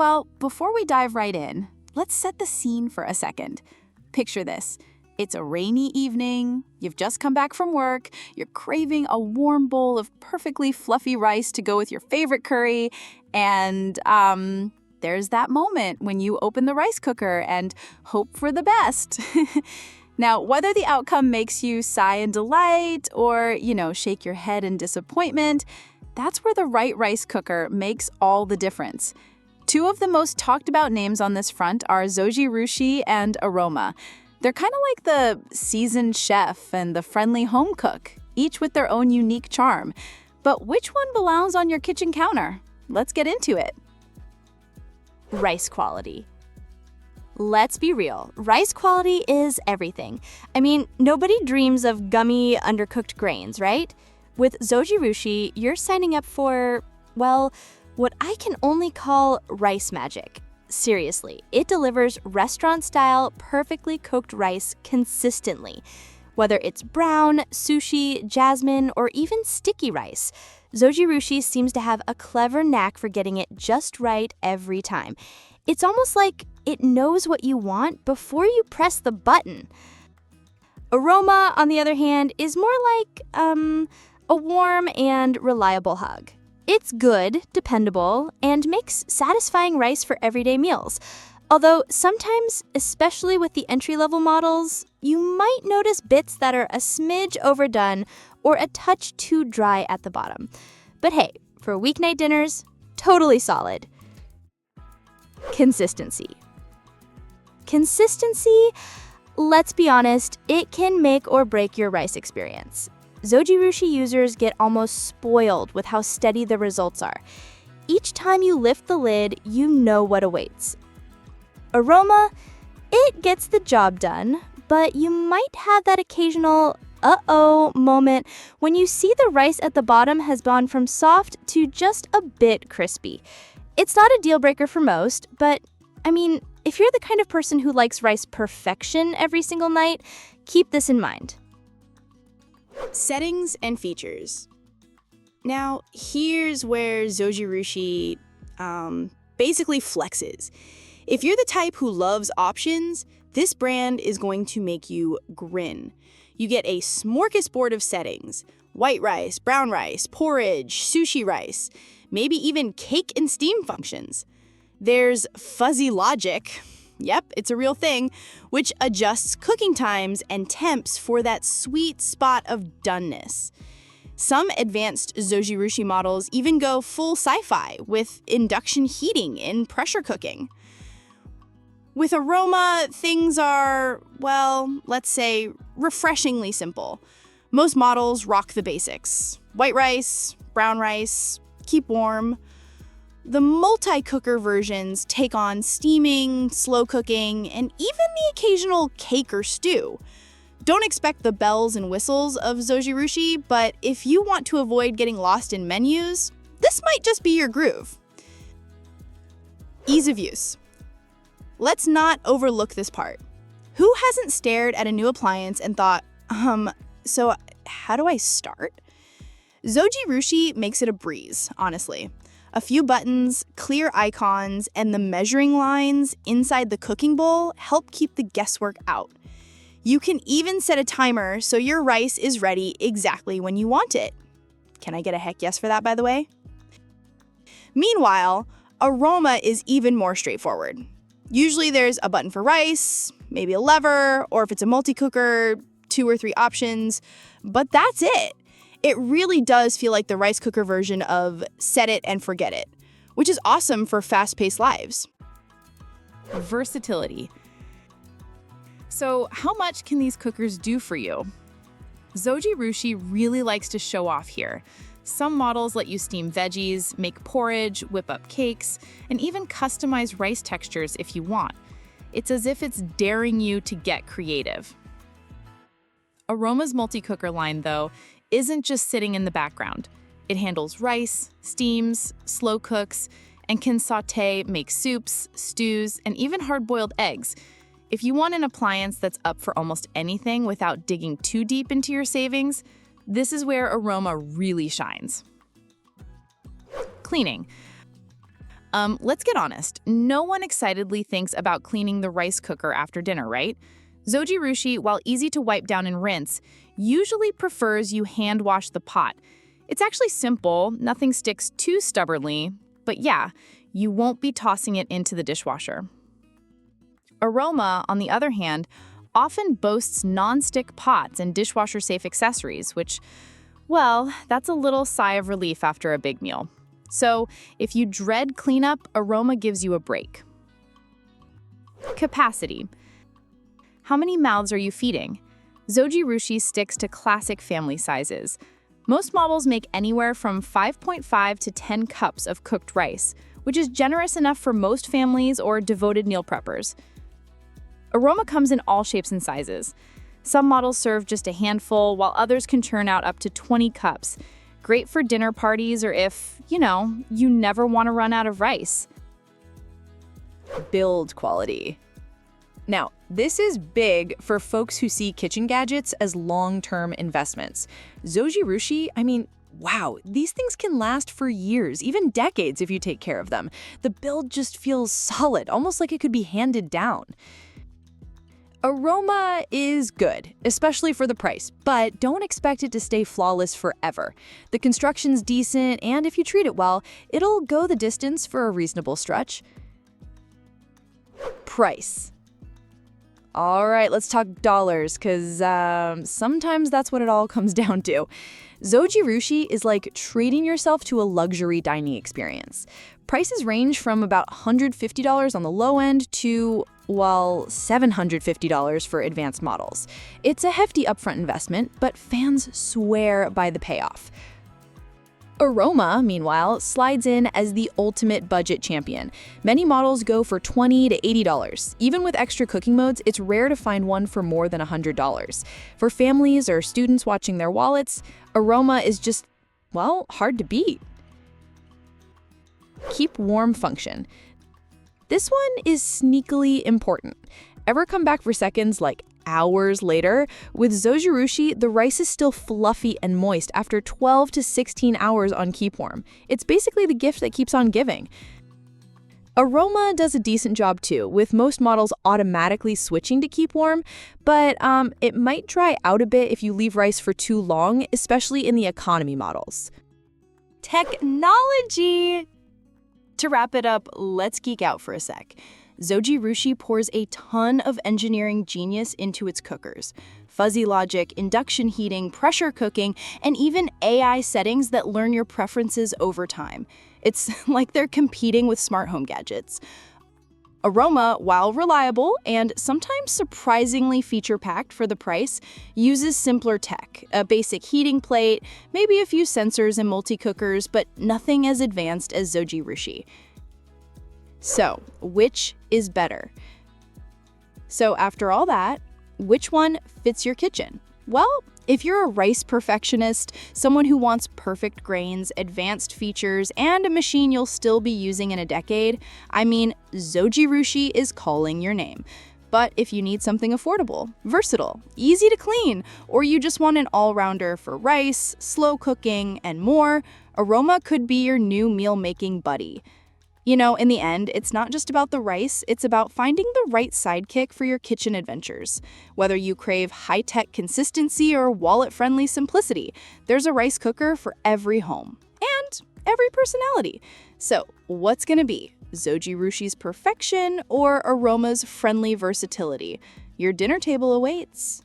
Well, before we dive right in, let's set the scene for a second. Picture this. It's a rainy evening, you've just come back from work, you're craving a warm bowl of perfectly fluffy rice to go with your favorite curry, and there's that moment when you open the rice cooker and hope for the best. Now, whether the outcome makes you sigh in delight or, shake your head in disappointment, that's where the right rice cooker makes all the difference. Two of the most talked about names on this front are Zojirushi and Aroma. They're kind of like the seasoned chef and the friendly home cook, each with their own unique charm. But which one belongs on your kitchen counter? Let's get into it. Rice quality. Let's be real, rice quality is everything. I mean, nobody dreams of gummy, undercooked grains, right? With Zojirushi, you're signing up for, well, what I can only call rice magic. Seriously, it delivers restaurant-style, perfectly cooked rice consistently. Whether it's brown, sushi, jasmine, or even sticky rice, Zojirushi seems to have a clever knack for getting it just right every time. It's almost like it knows what you want before you press the button. Aroma, on the other hand, is more like a warm and reliable hug. It's good, dependable, and makes satisfying rice for everyday meals. Although sometimes, especially with the entry-level models, you might notice bits that are a smidge overdone or a touch too dry at the bottom. But hey, for weeknight dinners, totally solid. Consistency. Let's be honest, it can make or break your rice experience. Zojirushi users get almost spoiled with how steady the results are. Each time you lift the lid, you know what awaits. Aroma, it gets the job done, but you might have that occasional uh-oh moment when you see the rice at the bottom has gone from soft to just a bit crispy. It's not a deal breaker for most, but I mean, if you're the kind of person who likes rice perfection every single night, keep this in mind. Settings and features. Now, here's where Zojirushi basically flexes. If you're the type who loves options, this brand is going to make you grin. You get a smorgasbord of settings: white rice, brown rice, porridge, sushi rice, maybe even cake and steam functions. There's fuzzy logic. Yep, it's a real thing, which adjusts cooking times and temps for that sweet spot of doneness. Some advanced Zojirushi models even go full sci-fi with induction heating and pressure cooking. With Aroma, things are, well, let's say, refreshingly simple. Most models rock the basics: white rice, brown rice, keep warm. The multi-cooker versions take on steaming, slow cooking, and even the occasional cake or stew. Don't expect the bells and whistles of Zojirushi, but if you want to avoid getting lost in menus, this might just be your groove. Ease of use. Let's not overlook this part. Who hasn't stared at a new appliance and thought, so how do I start? Zojirushi makes it a breeze, honestly. A few buttons, clear icons, and the measuring lines inside the cooking bowl help keep the guesswork out. You can even set a timer so your rice is ready exactly when you want it. Can I get a heck yes for that, by the way? Meanwhile, Aroma is even more straightforward. Usually there's a button for rice, maybe a lever, or if it's a multi-cooker, 2 or 3 options, but that's it. It really does feel like the rice cooker version of set it and forget it, which is awesome for fast-paced lives. Versatility. So how much can these cookers do for you? Zojirushi really likes to show off here. Some models let you steam veggies, make porridge, whip up cakes, and even customize rice textures if you want. It's as if it's daring you to get creative. Aroma's multi-cooker line, though, isn't just sitting in the background. It handles rice, steams, slow cooks, and can sauté, make soups, stews, and even hard-boiled eggs. If you want an appliance that's up for almost anything without digging too deep into your savings, this is where Aroma really shines. Cleaning. Let's get honest. No one excitedly thinks about cleaning the rice cooker after dinner, right? Zojirushi, while easy to wipe down and rinse, usually prefers you hand wash the pot. It's actually simple, nothing sticks too stubbornly, but yeah, you won't be tossing it into the dishwasher. Aroma, on the other hand, often boasts non-stick pots and dishwasher-safe accessories, which, well, that's a little sigh of relief after a big meal. So, if you dread cleanup, Aroma gives you a break. Capacity. How many mouths are you feeding? Zojirushi sticks to classic family sizes. Most models make anywhere from 5.5 to 10 cups of cooked rice, which is generous enough for most families or devoted meal preppers. Aroma comes in all shapes and sizes. Some models serve just a handful, while others can churn out up to 20 cups. Great for dinner parties or if, you never want to run out of rice. Build quality. Now, this is big for folks who see kitchen gadgets as long-term investments. Zojirushi, wow, these things can last for years, even decades if you take care of them. The build just feels solid, almost like it could be handed down. Aroma is good, especially for the price, but don't expect it to stay flawless forever. The construction's decent, and if you treat it well, it'll go the distance for a reasonable stretch. Price. All right, let's talk dollars, because sometimes that's what it all comes down to. Zojirushi is like treating yourself to a luxury dining experience. Prices range from about $150 on the low end to, well, $750 for advanced models. It's a hefty upfront investment, but fans swear by the payoff. Aroma, meanwhile, slides in as the ultimate budget champion. Many models go for $20 to $80. Even with extra cooking modes, it's rare to find one for more than $100. For families or students watching their wallets, Aroma is just, well, hard to beat. Keep warm function. This one is sneakily important. Ever come back for seconds, like hours later? With Zojirushi, the rice is still fluffy and moist after 12 to 16 hours on keep warm. It's basically the gift that keeps on giving. Aroma does a decent job too, with most models automatically switching to keep warm, but it might dry out a bit if you leave rice for too long, especially in the economy models. Technology! To wrap it up, let's geek out for a sec. Zojirushi pours a ton of engineering genius into its cookers. Fuzzy logic, induction heating, pressure cooking, and even AI settings that learn your preferences over time. It's like they're competing with smart home gadgets. Aroma, while reliable and sometimes surprisingly feature-packed for the price, uses simpler tech, a basic heating plate, maybe a few sensors and multi-cookers, but nothing as advanced as Zojirushi. So, which is better? So after all that, which one fits your kitchen? Well, if you're a rice perfectionist, someone who wants perfect grains, advanced features, and a machine you'll still be using in a decade, Zojirushi is calling your name. But if you need something affordable, versatile, easy to clean, or you just want an all-rounder for rice, slow cooking, and more, Aroma could be your new meal-making buddy. In the end, it's not just about the rice, it's about finding the right sidekick for your kitchen adventures. Whether you crave high-tech consistency or wallet-friendly simplicity, there's a rice cooker for every home and every personality. So, what's gonna be? Zojirushi's perfection or Aroma's friendly versatility? Your dinner table awaits.